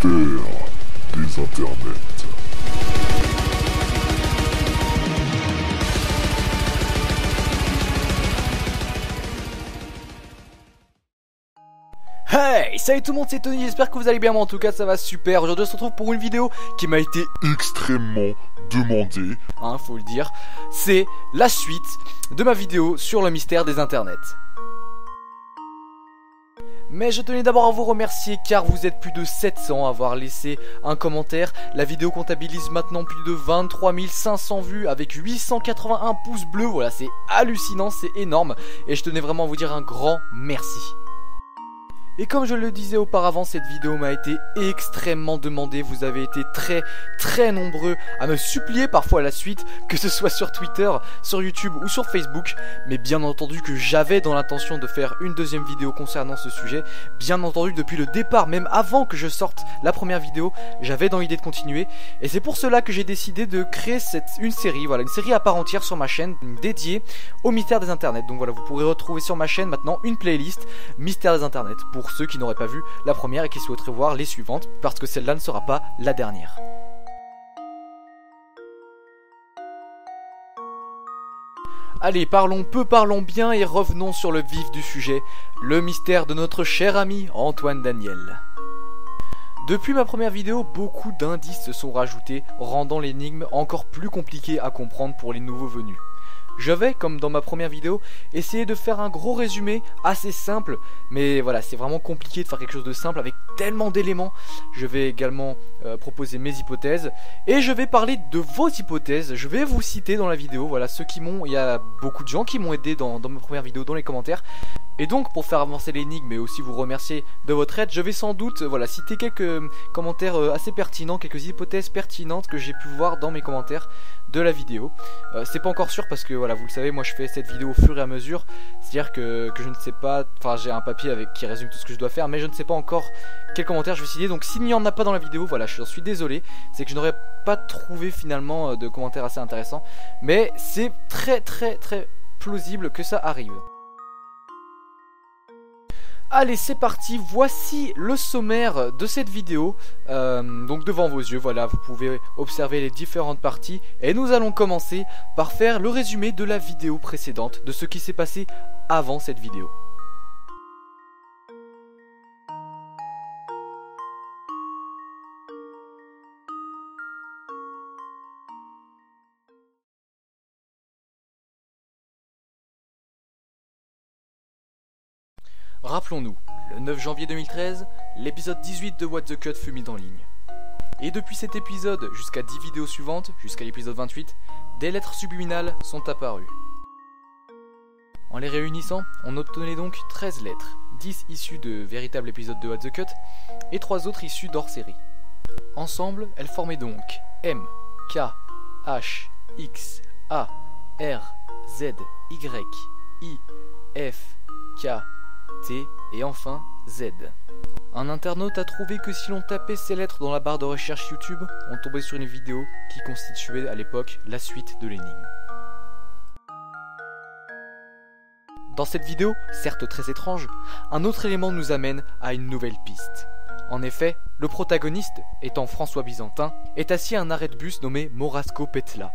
mystère des internets. Hey, salut tout le monde, c'est Tony, j'espère que vous allez bien, moi en tout cas ça va super. Aujourd'hui on se retrouve pour une vidéo qui m'a été Extrêmement demandée. faut le dire. C'est la suite de ma vidéo sur le mystère des internets. Mais je tenais d'abord à vous remercier car vous êtes plus de 700 à avoir laissé un commentaire. La vidéo comptabilise maintenant plus de 23 500 vues avec 881 pouces bleus. Voilà, c'est hallucinant, c'est énorme. Et je tenais vraiment à vous dire un grand merci. Et comme je le disais auparavant, cette vidéo m'a été extrêmement demandée. Vous avez été très nombreux à me supplier parfois la suite, que ce soit sur Twitter, sur YouTube ou sur Facebook. Mais bien entendu que j'avais dans l'intention de faire une deuxième vidéo concernant ce sujet. Bien entendu depuis le départ, même avant que je sorte la première vidéo, j'avais dans l'idée de continuer. Et c'est pour cela que j'ai décidé de créer une série, voilà, une série à part entière sur ma chaîne dédiée au mystère des internets. Donc voilà, vous pourrez retrouver sur ma chaîne maintenant une playlist mystère des internets pour ceux qui n'auraient pas vu la première et qui souhaiteraient voir les suivantes, parce que celle-là ne sera pas la dernière. Allez, parlons peu, parlons bien et revenons sur le vif du sujet, le mystère de notre cher ami Antoine Daniel. Depuis ma première vidéo, beaucoup d'indices se sont rajoutés, rendant l'énigme encore plus compliquée à comprendre pour les nouveaux venus. Je vais, comme dans ma première vidéo, essayer de faire un gros résumé assez simple, mais voilà, c'est vraiment compliqué de faire quelque chose de simple avec tellement d'éléments. Je vais également proposer mes hypothèses, et je vais parler de vos hypothèses. Je vais vous citer dans la vidéo, voilà, ceux qui m'ont, il y a beaucoup de gens qui m'ont aidé dans ma première vidéo, dans les commentaires. Et donc pour faire avancer l'énigme mais aussi vous remercier de votre aide, je vais sans doute citer quelques commentaires assez pertinents, quelques hypothèses pertinentes que j'ai pu voir dans mes commentaires de la vidéo. C'est pas encore sûr parce que voilà, vous le savez, moi je fais cette vidéo au fur et à mesure. C'est-à-dire que je ne sais pas, enfin j'ai un papier qui résume tout ce que je dois faire, mais je ne sais pas encore quels commentaires je vais citer. Donc s'il n'y en a pas dans la vidéo, voilà, j'en suis désolé. C'est que je n'aurais pas trouvé finalement de commentaires assez intéressants. Mais c'est très plausible que ça arrive. Allez, c'est parti, voici le sommaire de cette vidéo, donc devant vos yeux, voilà, vous pouvez observer les différentes parties, et nous allons commencer par faire le résumé de la vidéo précédente, de ce qui s'est passé avant cette vidéo. Rappelons-nous, le 9 janvier 2013, l'épisode 18 de What the Cut fut mis en ligne. Et depuis cet épisode jusqu'à 10 vidéos suivantes, jusqu'à l'épisode 28, des lettres subliminales sont apparues. En les réunissant, on obtenait donc 13 lettres, 10 issues de véritables épisodes de What the Cut et 3 autres issues d'hors série. Ensemble, elles formaient donc M, K, H, X, A, R, Z, Y, I, F, K, T et enfin Z. Un internaute a trouvé que si l'on tapait ces lettres dans la barre de recherche YouTube, on tombait sur une vidéo qui constituait à l'époque la suite de l'énigme. Dans cette vidéo, certes très étrange, un autre élément nous amène à une nouvelle piste. En effet, le protagoniste, étant François Byzantin, est assis à un arrêt de bus nommé Morasco Petla.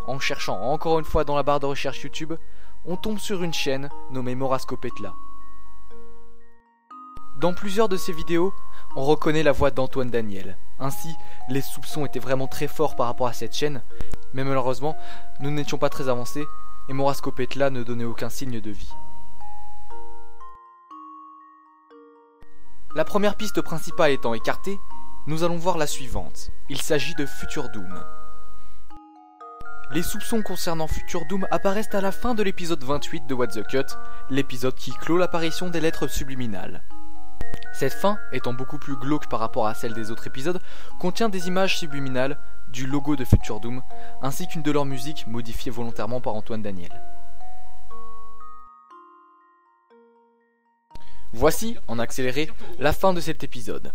En cherchant encore une fois dans la barre de recherche YouTube, on tombe sur une chaîne nommée Morasco Petla. Dans plusieurs de ces vidéos, on reconnaît la voix d'Antoine Daniel. Ainsi, les soupçons étaient vraiment très forts par rapport à cette chaîne, mais malheureusement, nous n'étions pas très avancés et Morasco Petla ne donnait aucun signe de vie. La première piste principale étant écartée, nous allons voir la suivante. Il s'agit de Future Doom. Les soupçons concernant Future Doom apparaissent à la fin de l'épisode 28 de What the Cut, l'épisode qui clôt l'apparition des lettres subliminales. Cette fin, étant beaucoup plus glauque par rapport à celle des autres épisodes, contient des images subliminales du logo de Future Doom, ainsi qu'une de leurs musiques modifiée volontairement par Antoine Daniel. Voici, en accéléré, la fin de cet épisode.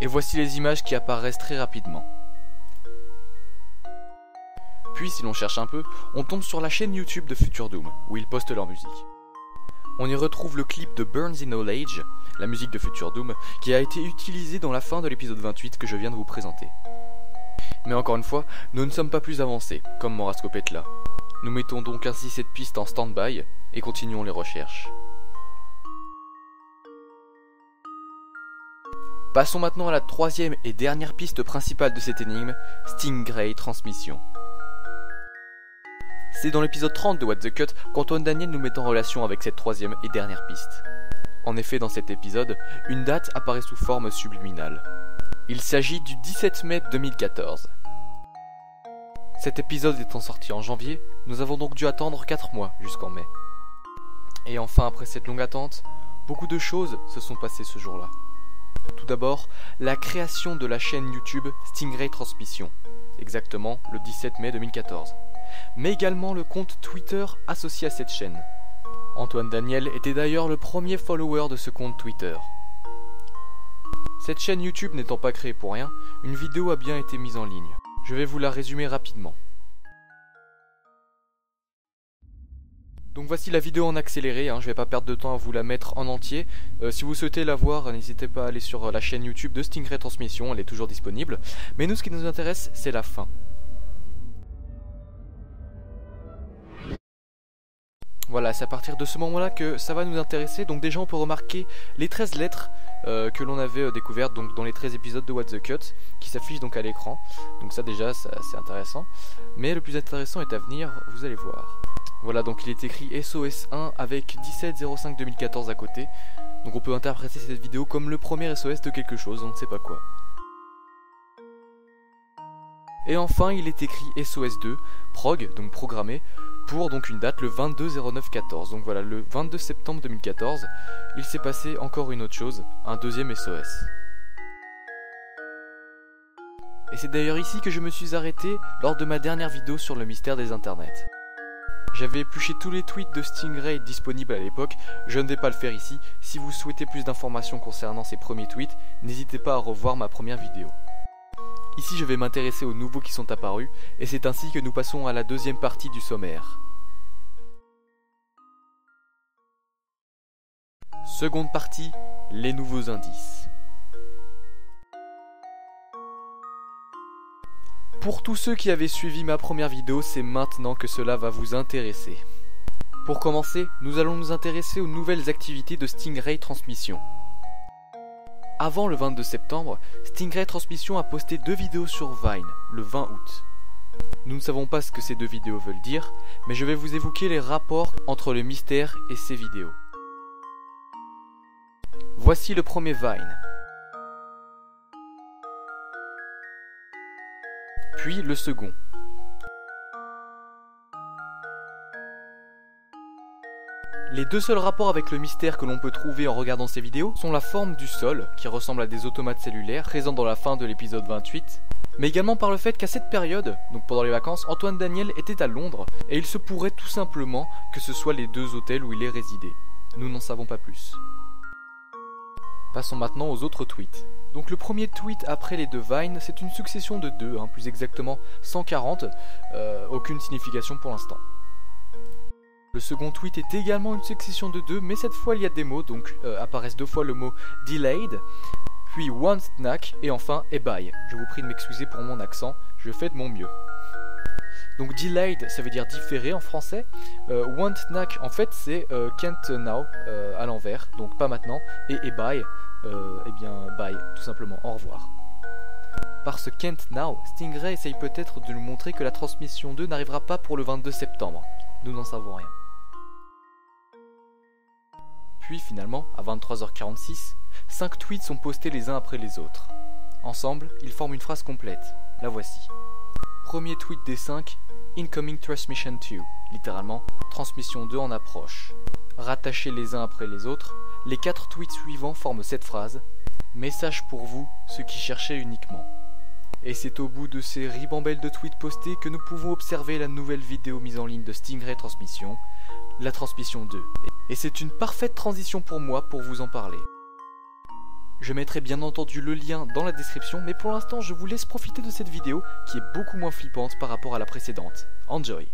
Et voici les images qui apparaissent très rapidement. Puis, si l'on cherche un peu, on tombe sur la chaîne YouTube de Future Doom, où ils postent leur musique. On y retrouve le clip de Burns in Old Age, la musique de Future Doom, qui a été utilisée dans la fin de l'épisode 28 que je viens de vous présenter. Mais encore une fois, nous ne sommes pas plus avancés, comme Morascope est là. Nous mettons donc ainsi cette piste en stand-by, et continuons les recherches. Passons maintenant à la troisième et dernière piste principale de cette énigme, Stingray Transmission. C'est dans l'épisode 30 de What the Cut qu'Antoine Daniel nous met en relation avec cette troisième et dernière piste. En effet, dans cet épisode, une date apparaît sous forme subliminale. Il s'agit du 17 mai 2014. Cet épisode étant sorti en janvier, nous avons donc dû attendre 4 mois jusqu'en mai. Et enfin, après cette longue attente, beaucoup de choses se sont passées ce jour-là. Tout d'abord, la création de la chaîne YouTube Stingray Transmission, exactement le 17 mai 2014. Mais également le compte Twitter associé à cette chaîne. Antoine Daniel était d'ailleurs le premier follower de ce compte Twitter. Cette chaîne YouTube n'étant pas créée pour rien, une vidéo a bien été mise en ligne. Je vais vous la résumer rapidement. Donc voici la vidéo en accéléré, je vais pas perdre de temps à vous la mettre en entier. Si vous souhaitez la voir, n'hésitez pas à aller sur la chaîne YouTube de Stingray Transmission, elle est toujours disponible. Mais nous, ce qui nous intéresse, c'est la fin. Voilà, c'est à partir de ce moment-là que ça va nous intéresser. Donc déjà on peut remarquer les 13 lettres que l'on avait découvertes donc dans les 13 épisodes de What the Cut, qui s'affichent donc à l'écran. Donc ça déjà, c'est intéressant. Mais le plus intéressant est à venir, vous allez voir. Voilà, donc il est écrit SOS1 avec 17-05-2014 à côté. Donc on peut interpréter cette vidéo comme le premier SOS de quelque chose, on ne sait pas quoi. Et enfin il est écrit SOS2, prog, donc programmé, pour donc une date le 22-09-14. Donc voilà, le 22 septembre 2014, il s'est passé encore une autre chose, un deuxième SOS. Et c'est d'ailleurs ici que je me suis arrêté lors de ma dernière vidéo sur le mystère des internets. J'avais épluché tous les tweets de Stingray disponibles à l'époque, je ne vais pas le faire ici. Si vous souhaitez plus d'informations concernant ces premiers tweets, n'hésitez pas à revoir ma première vidéo. Ici je vais m'intéresser aux nouveaux qui sont apparus, et c'est ainsi que nous passons à la deuxième partie du sommaire. Seconde partie, les nouveaux indices. Pour tous ceux qui avaient suivi ma première vidéo, c'est maintenant que cela va vous intéresser. Pour commencer, nous allons nous intéresser aux nouvelles activités de Stingray Transmission. Avant le 22 septembre, Stingray Transmission a posté 2 vidéos sur Vine, le 20 août. Nous ne savons pas ce que ces 2 vidéos veulent dire, mais je vais vous évoquer les rapports entre le mystère et ces vidéos. Voici le premier Vine. Puis le second. Les 2 seuls rapports avec le mystère que l'on peut trouver en regardant ces vidéos sont la forme du sol, qui ressemble à des automates cellulaires présents dans la fin de l'épisode 28, mais également par le fait qu'à cette période, donc pendant les vacances, Antoine Daniel était à Londres, et il se pourrait tout simplement que ce soit les 2 hôtels où il est résidé. Nous n'en savons pas plus. Passons maintenant aux autres tweets. Donc le premier tweet après les 2 Vines, c'est une succession de 2, plus exactement 140, aucune signification pour l'instant. Le second tweet est également une succession de 2, mais cette fois il y a des mots, donc apparaissent 2 fois le mot delayed, puis one snack, et enfin bye. Je vous prie de m'excuser pour mon accent, je fais de mon mieux. Donc delayed, ça veut dire différé en français. One snack, en fait, c'est can't now à l'envers, donc pas maintenant. Et bye, eh bien bye, tout simplement, au revoir. Par ce can't now, Stingray essaye peut-être de nous montrer que la transmission 2 n'arrivera pas pour le 22 septembre. Nous n'en savons rien. Puis finalement, à 23h46, 5 tweets sont postés les uns après les autres. Ensemble, ils forment une phrase complète. La voici. Premier tweet des 5, Incoming Transmission 2, littéralement, transmission 2 en approche. Rattachés les uns après les autres, les 4 tweets suivants forment cette phrase, message pour vous, ceux qui cherchaient uniquement. Et c'est au bout de ces ribambelles de tweets postés que nous pouvons observer la nouvelle vidéo mise en ligne de Stingray Transmission, la transmission 2. Et c'est une parfaite transition pour moi pour vous en parler. Je mettrai bien entendu le lien dans la description, mais pour l'instant je vous laisse profiter de cette vidéo qui est beaucoup moins flippante par rapport à la précédente. Enjoy!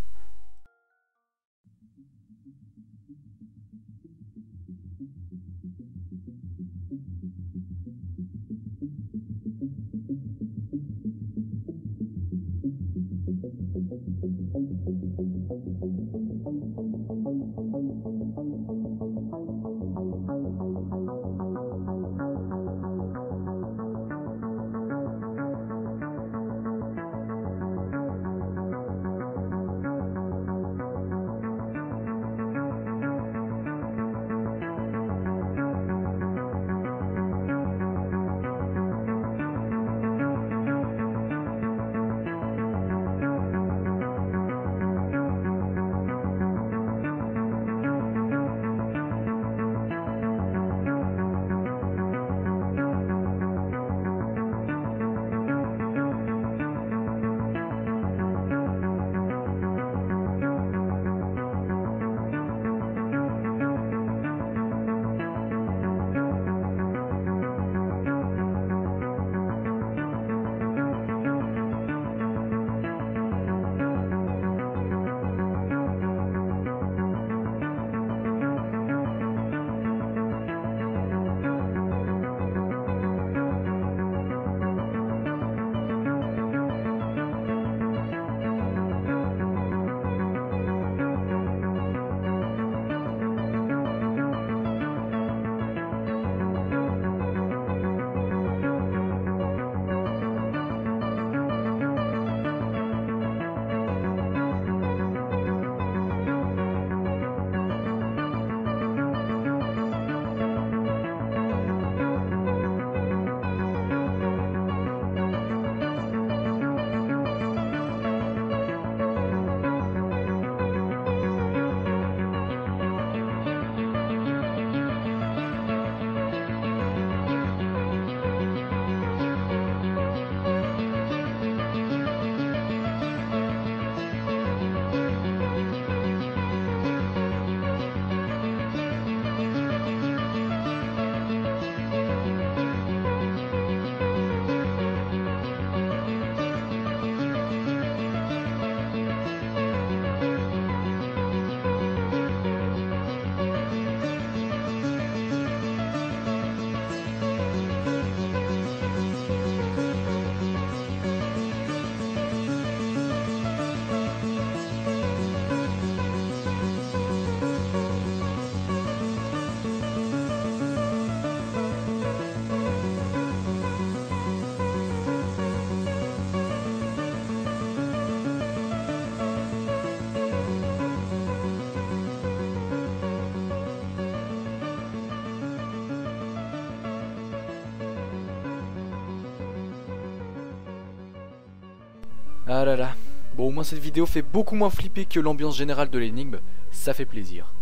Ah là là, bon au moins cette vidéo fait beaucoup moins flipper que l'ambiance générale de l'énigme, ça fait plaisir.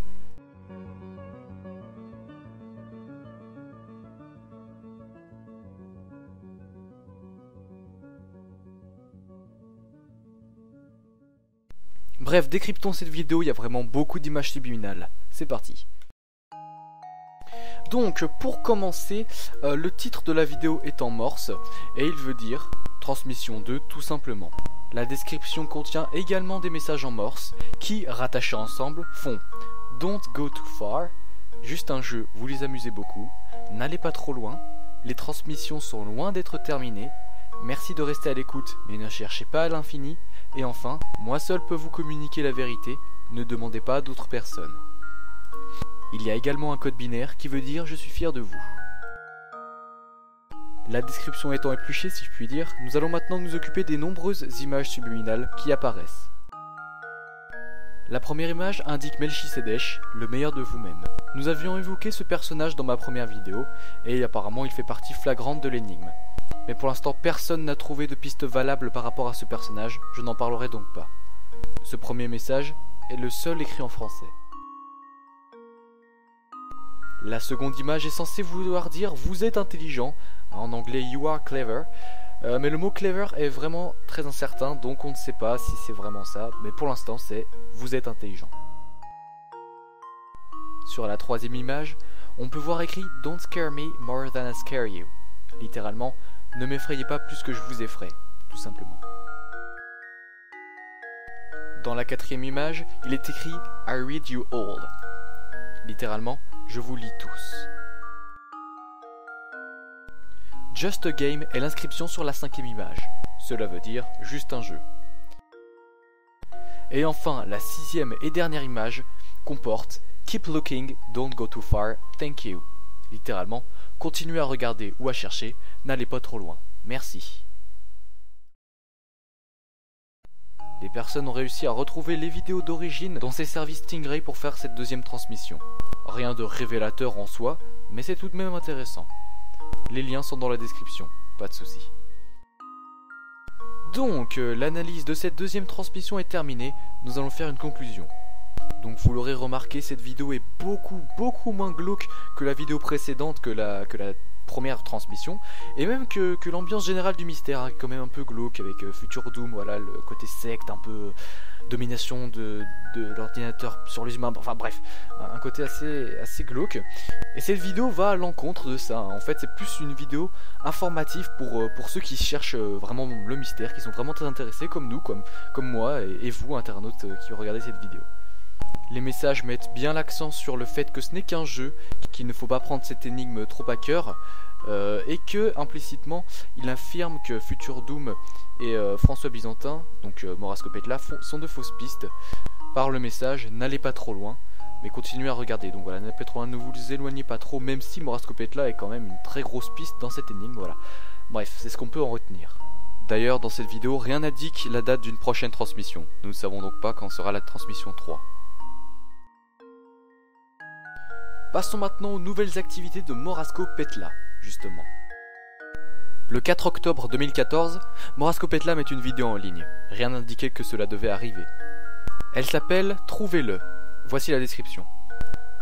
Bref, décryptons cette vidéo, il y a vraiment beaucoup d'images subliminales. C'est parti. Donc, pour commencer, le titre de la vidéo est en morse, et il veut dire transmission 2 tout simplement. La description contient également des messages en morse, qui, rattachés ensemble, font « Don't go too far »,« Juste un jeu, vous les amusez beaucoup »,« N'allez pas trop loin »,« Les transmissions sont loin d'être terminées »,« Merci de rester à l'écoute, mais ne cherchez pas à l'infini », et enfin « Moi seul peux vous communiquer la vérité, ne demandez pas à d'autres personnes ». Il y a également un code binaire qui veut dire « Je suis fier de vous ». La description étant épluchée, si je puis dire, nous allons maintenant nous occuper des nombreuses images subliminales qui apparaissent. La première image indique Melchisedech, le meilleur de vous-même. Nous avions évoqué ce personnage dans ma première vidéo, et apparemment il fait partie flagrante de l'énigme. Mais pour l'instant personne n'a trouvé de piste valable par rapport à ce personnage, je n'en parlerai donc pas. Ce premier message est le seul écrit en français. La seconde image est censée vouloir dire « vous êtes intelligent », en anglais « you are clever », mais le mot « clever » est vraiment très incertain, donc on ne sait pas si c'est vraiment ça, mais pour l'instant c'est « vous êtes intelligent ». Sur la troisième image, on peut voir écrit « Don't scare me more than I scare you ». Littéralement, ne m'effrayez pas plus que je vous effraie, tout simplement. Dans la 4e image, il est écrit « I read you all ». Littéralement, je vous lis tous. Just a game est l'inscription sur la 5e image. Cela veut dire juste un jeu. Et enfin, la 6e et dernière image comporte Keep looking, don't go too far, thank you. Littéralement, continuez à regarder ou à chercher, n'allez pas trop loin. Merci. Des personnes ont réussi à retrouver les vidéos d'origine dans ces services Stingray pour faire cette 2e transmission. Rien de révélateur en soi, mais c'est tout de même intéressant. Les liens sont dans la description, pas de souci. Donc, l'analyse de cette 2e transmission est terminée, nous allons faire une conclusion. Donc vous l'aurez remarqué, cette vidéo est beaucoup moins glauque que la vidéo précédente, que la première transmission, et même que l'ambiance générale du mystère, hein, quand même un peu glauque avec Future Doom, voilà, le côté secte, un peu domination de l'ordinateur sur les humains, enfin bref, un côté assez glauque. Et cette vidéo va à l'encontre de ça, hein. En fait c'est plus une vidéo informative pour ceux qui cherchent vraiment le mystère, qui sont vraiment très intéressés comme nous, comme moi et vous internautes qui regardez cette vidéo. Les messages mettent bien l'accent sur le fait que ce n'est qu'un jeu, qu'il ne faut pas prendre cette énigme trop à cœur, et que, implicitement, il affirme que Future Doom et François Byzantin, donc Morasco Petla, sont de fausses pistes. Par le message, n'allez pas trop loin, mais continuez à regarder. Donc voilà, n'allez pas trop loin, ne vous éloignez pas trop, même si Morasco Petla est quand même une très grosse piste dans cette énigme, voilà. Bref, c'est ce qu'on peut en retenir. D'ailleurs, dans cette vidéo, rien n'indique la date d'une prochaine transmission. Nous ne savons donc pas quand sera la transmission 3. Passons maintenant aux nouvelles activités de Morasco Petla, justement. Le 4 octobre 2014, Morasco Petla met une vidéo en ligne. Rien n'indiquait que cela devait arriver. Elle s'appelle « Trouvez-le ». Voici la description.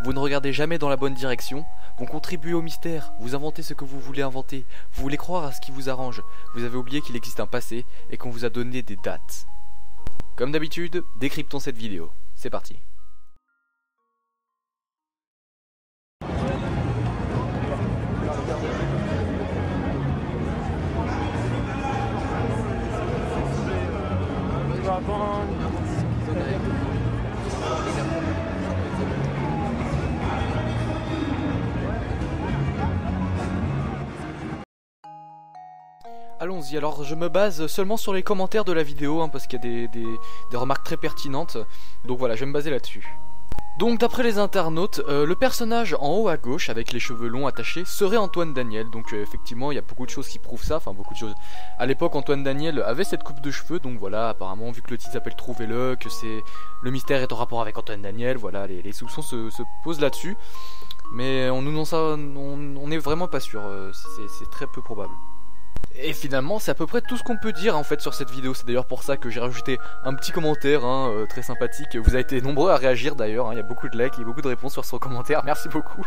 Vous ne regardez jamais dans la bonne direction, vous contribuez au mystère, vous inventez ce que vous voulez inventer, vous voulez croire à ce qui vous arrange, vous avez oublié qu'il existe un passé et qu'on vous a donné des dates. Comme d'habitude, décryptons cette vidéo. C'est parti. Allons-y, alors je me base seulement sur les commentaires de la vidéo, hein, parce qu'il y a des remarques très pertinentes, donc voilà, je vais me baser là-dessus. Donc d'après les internautes, le personnage en haut à gauche, avec les cheveux longs attachés, serait Antoine Daniel, donc effectivement il y a beaucoup de choses qui prouvent ça, enfin beaucoup de choses. À l'époque Antoine Daniel avait cette coupe de cheveux, donc voilà, apparemment vu que le titre s'appelle Trouvez-le, que le mystère est en rapport avec Antoine Daniel, voilà, les soupçons se posent là-dessus. Mais on est vraiment pas sûr, c'est très peu probable. Et finalement c'est à peu près tout ce qu'on peut dire en fait sur cette vidéo. C'est d'ailleurs pour ça que j'ai rajouté un petit commentaire très sympathique. Vous avez été nombreux à réagir d'ailleurs, il y a beaucoup de likes et beaucoup de réponses sur ce commentaire, merci beaucoup.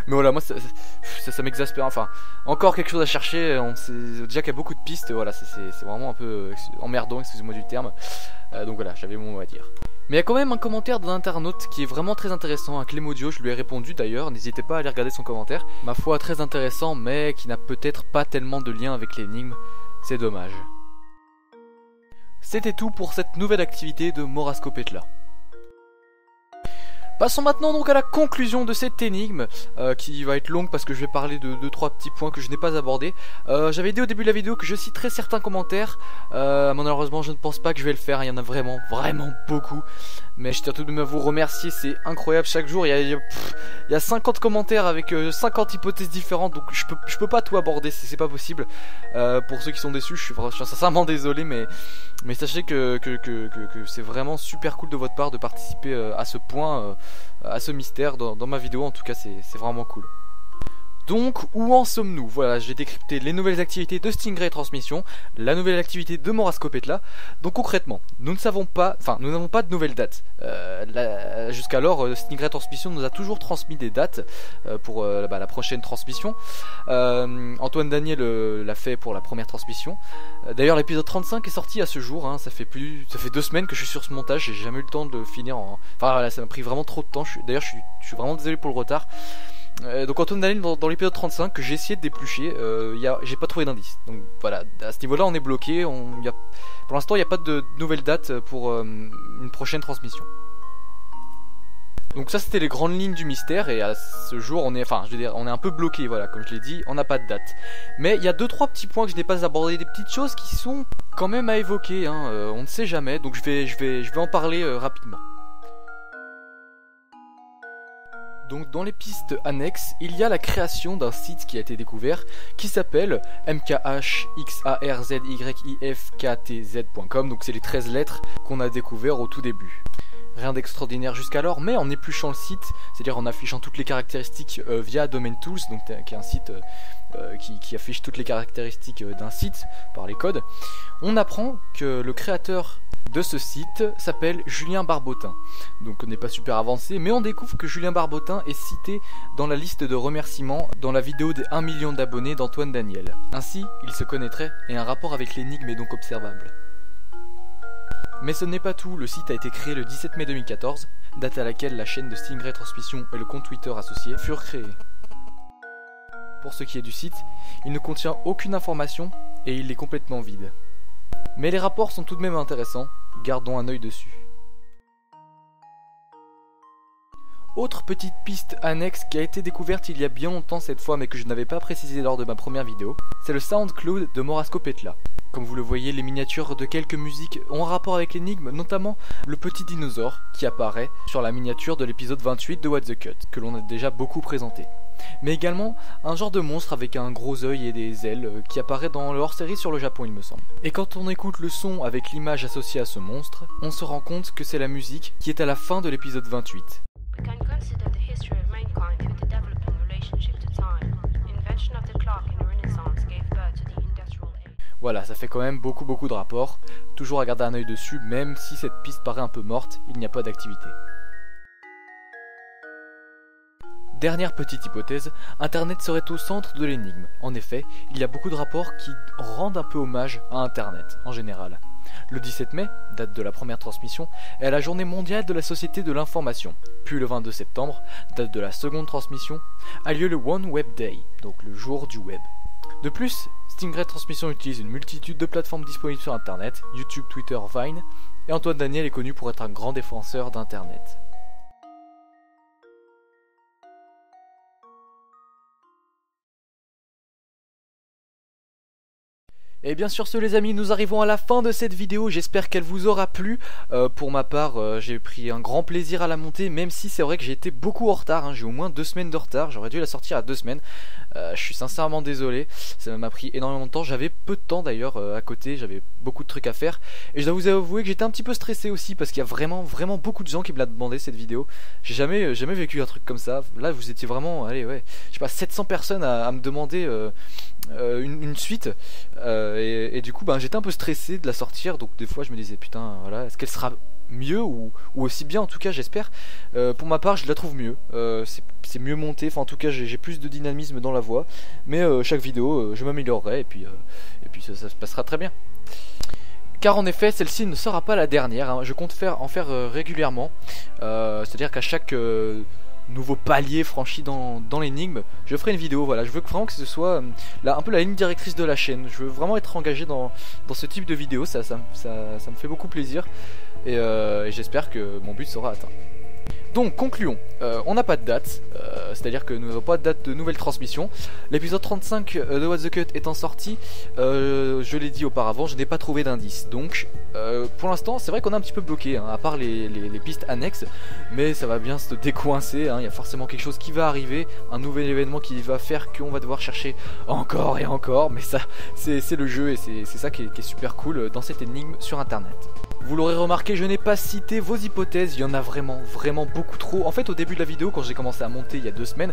Mais voilà, moi ça m'exaspère, enfin encore quelque chose à chercher. On sait déjà qu'il y a beaucoup de pistes, voilà, c'est vraiment un peu emmerdant, excusez-moi du terme. Donc voilà, j'avais mon mot à dire. Mais il y a quand même un commentaire d'un internaute qui est vraiment très intéressant, un Clémodio, je lui ai répondu d'ailleurs, n'hésitez pas à aller regarder son commentaire. Ma foi, très intéressant, mais qui n'a peut-être pas tellement de lien avec l'énigme, c'est dommage. C'était tout pour cette nouvelle activité de Morasco Petla. Passons maintenant donc à la conclusion de cette énigme, qui va être longue parce que je vais parler de 2-3 petits points que je n'ai pas abordés. J'avais dit au début de la vidéo que je citerais certains commentaires, malheureusement je ne pense pas que je vais le faire, il y en a vraiment beaucoup. Mais je tiens tout de même à vous remercier, c'est incroyable, chaque jour il y a 50 commentaires avec 50 hypothèses différentes, donc je peux pas tout aborder, c'est pas possible. Pour ceux qui sont déçus, je suis sincèrement désolé, mais sachez que c'est vraiment super cool de votre part de participer à ce point, à ce mystère dans ma vidéo, en tout cas c'est vraiment cool. Donc, où en sommes-nous? Voilà, j'ai décrypté les nouvelles activités de Stingray Transmission, la nouvelle activité de Morasco Petla. Donc concrètement, nous n'avons pas de nouvelles dates. Jusqu'alors, Stingray Transmission nous a toujours transmis des dates pour la prochaine transmission. Antoine Daniel l'a fait pour la première transmission. D'ailleurs, l'épisode 35 est sorti à ce jour, hein, ça fait 2 semaines que je suis sur ce montage, j'ai jamais eu le temps de le finir en... Enfin voilà, ça m'a pris vraiment trop de temps, d'ailleurs je suis vraiment désolé pour le retard. Donc Antoine Daniel dans l'épisode 35 que j'ai essayé de déplucher, j'ai pas trouvé d'indice. Donc voilà, à ce niveau-là on est bloqué. Pour l'instant il n'y a pas de nouvelle date pour une prochaine transmission. Donc ça c'était les grandes lignes du mystère et à ce jour on est un peu bloqué, voilà, comme je l'ai dit, on n'a pas de date. Mais il y a 2-3 petits points que je n'ai pas abordés, des petites choses qui sont quand même à évoquer, hein, on ne sait jamais, donc je vais en parler rapidement. Donc dans les pistes annexes, il y a la création d'un site qui a été découvert qui s'appelle mkhxarzyyifktz.com, donc c'est les 13 lettres qu'on a découvert au tout début. Rien d'extraordinaire jusqu'alors, mais en épluchant le site, c'est-à-dire en affichant toutes les caractéristiques via Domain Tools, donc qui est un site qui affiche toutes les caractéristiques d'un site par les codes, on apprend que le créateur de ce site s'appelle Julien Barbotin. Donc on n'est pas super avancé, mais on découvre que Julien Barbotin est cité dans la liste de remerciements dans la vidéo des 1 million d'abonnés d'Antoine Daniel. Ainsi, il se connaîtrait et un rapport avec l'énigme est donc observable. Mais ce n'est pas tout, le site a été créé le 17 mai 2014, date à laquelle la chaîne de Stingray Transmission et le compte Twitter associé furent créés. Pour ce qui est du site, il ne contient aucune information et il est complètement vide. Mais les rapports sont tout de même intéressants, gardons un œil dessus. Autre petite piste annexe qui a été découverte il y a bien longtemps cette fois mais que je n'avais pas précisé lors de ma première vidéo, c'est le SoundCloud de Morasco Petla. Comme vous le voyez, les miniatures de quelques musiques ont un rapport avec l'énigme, notamment le petit dinosaure qui apparaît sur la miniature de l'épisode 28 de What the Cut, que l'on a déjà beaucoup présenté. Mais également un genre de monstre avec un gros œil et des ailes qui apparaît dans le hors-série sur le Japon il me semble. Et quand on écoute le son avec l'image associée à ce monstre, on se rend compte que c'est la musique qui est à la fin de l'épisode 28. Voilà, ça fait quand même beaucoup de rapports, toujours à garder un œil dessus, même si cette piste paraît un peu morte, il n'y a pas d'activité. Dernière petite hypothèse, Internet serait au centre de l'énigme. En effet, il y a beaucoup de rapports qui rendent un peu hommage à Internet, en général. Le 17 mai, date de la première transmission, est la journée mondiale de la société de l'information. Puis le 22 septembre, date de la seconde transmission, a lieu le One Web Day, donc le jour du web. De plus, Stingray Transmission utilise une multitude de plateformes disponibles sur Internet, YouTube, Twitter, Vine, et Antoine Daniel est connu pour être un grand défenseur d'Internet. Et bien sur ce les amis, nous arrivons à la fin de cette vidéo, j'espère qu'elle vous aura plu. Pour ma part, j'ai pris un grand plaisir à la monter, même si c'est vrai que j'ai été beaucoup en retard, hein. J'ai au moins 2 semaines de retard, j'aurais dû la sortir à 2 semaines. Je suis sincèrement désolé, ça m'a pris énormément de temps, j'avais peu de temps d'ailleurs à côté, j'avais beaucoup de trucs à faire. Et je dois vous avouer que j'étais un petit peu stressé aussi, parce qu'il y a vraiment beaucoup de gens qui me l'ont demandé cette vidéo. J'ai jamais vécu un truc comme ça, là vous étiez vraiment, allez ouais, je sais pas, 700 personnes à me demander une suite. Et du coup j'étais un peu stressé de la sortir, donc des fois je me disais putain voilà, est-ce qu'elle sera mieux ou aussi bien, en tout cas j'espère. Pour ma part je la trouve mieux, c'est mieux monté, enfin en tout cas j'ai plus de dynamisme dans la voix, mais chaque vidéo je m'améliorerai et puis ça se passera très bien. Car en effet celle-ci ne sera pas la dernière, hein. Je compte en faire régulièrement, c'est à dire qu'à chaque nouveau palier franchi dans l'énigme, je ferai une vidéo. Voilà, je veux vraiment que ce soit un peu la ligne directrice de la chaîne. Je veux vraiment être engagé dans ce type de vidéo, ça me fait beaucoup plaisir et j'espère que mon but sera atteint. Donc concluons, on n'a pas de date, c'est à dire que nous n'avons pas de date de nouvelle transmission. L'épisode 35 de What the Cut étant sorti, je l'ai dit auparavant, je n'ai pas trouvé d'indice. Donc pour l'instant c'est vrai qu'on est un petit peu bloqué, hein, à part les pistes annexes, mais ça va bien se décoincer, hein. Il y a forcément quelque chose qui va arriver, un nouvel événement qui va faire qu'on va devoir chercher encore et encore, mais ça c'est le jeu et c'est ça qui est super cool dans cette énigme sur internet. Vous l'aurez remarqué, je n'ai pas cité vos hypothèses, il y en a vraiment beaucoup trop. En fait au début de la vidéo, quand j'ai commencé à monter il y a 2 semaines,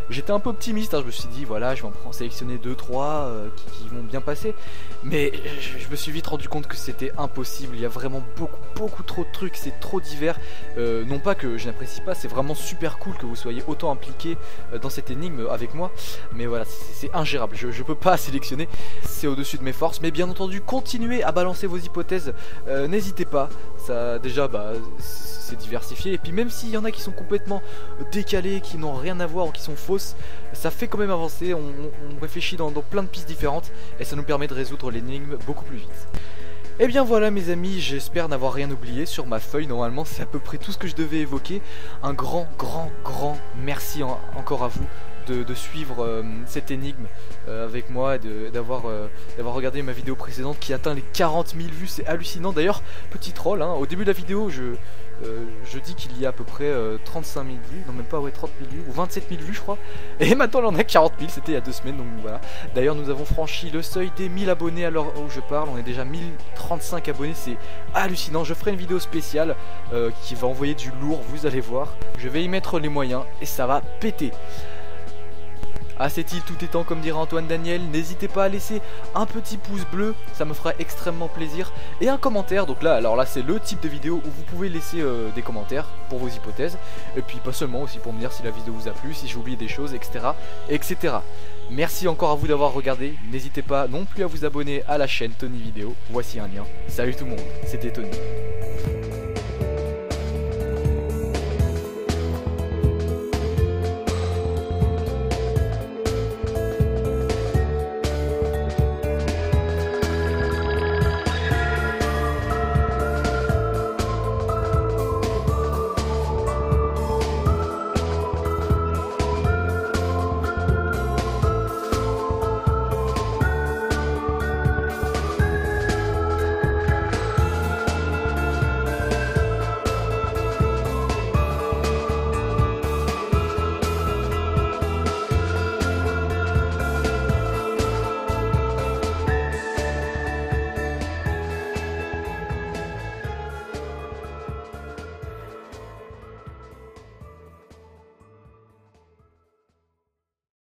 j'étais un peu optimiste, hein. Je me suis dit voilà, je vais en sélectionner 2-3 qui vont bien passer. Mais je me suis vite rendu compte que c'était impossible, il y a vraiment beaucoup trop de trucs, c'est trop divers. Non pas que je n'apprécie pas, c'est vraiment super cool que vous soyez autant impliqués dans cette énigme avec moi. Mais voilà, c'est ingérable, je peux pas sélectionner, c'est au-dessus de mes forces. Mais bien entendu, continuez à balancer vos hypothèses, n'hésitez n'hésitez pas, ça déjà c'est diversifié, et puis même s'il y en a qui sont complètement décalés, qui n'ont rien à voir ou qui sont fausses, ça fait quand même avancer, on réfléchit dans plein de pistes différentes, et ça nous permet de résoudre l'énigme beaucoup plus vite. Et bien voilà mes amis, j'espère n'avoir rien oublié sur ma feuille, normalement c'est à peu près tout ce que je devais évoquer. Un grand merci encore à vous de suivre cette énigme avec moi et d'avoir regardé ma vidéo précédente qui atteint les 40 000 vues, c'est hallucinant. D'ailleurs, petit troll, hein, au début de la vidéo je dis qu'il y a à peu près 35 000 vues, non même pas, ouais, 30 000 vues, ou 27 000 vues je crois, et maintenant on en a 40 000, c'était il y a 2 semaines, donc voilà. D'ailleurs nous avons franchi le seuil des 1000 abonnés à l'heure où je parle, on est déjà 1035 abonnés, c'est hallucinant. Je ferai une vidéo spéciale qui va envoyer du lourd, vous allez voir, je vais y mettre les moyens, et ça va péter. Ah, c'est-il tout étant, comme dirait Antoine Daniel, n'hésitez pas à laisser un petit pouce bleu, ça me fera extrêmement plaisir, et un commentaire. Donc là, alors là c'est le type de vidéo où vous pouvez laisser des commentaires pour vos hypothèses, et puis pas seulement, aussi pour me dire si la vidéo vous a plu, si j'ai oublié des choses, etc. Merci encore à vous d'avoir regardé, n'hésitez pas non plus à vous abonner à la chaîne Tony Vidéo, voici un lien. Salut tout le monde, c'était Tony.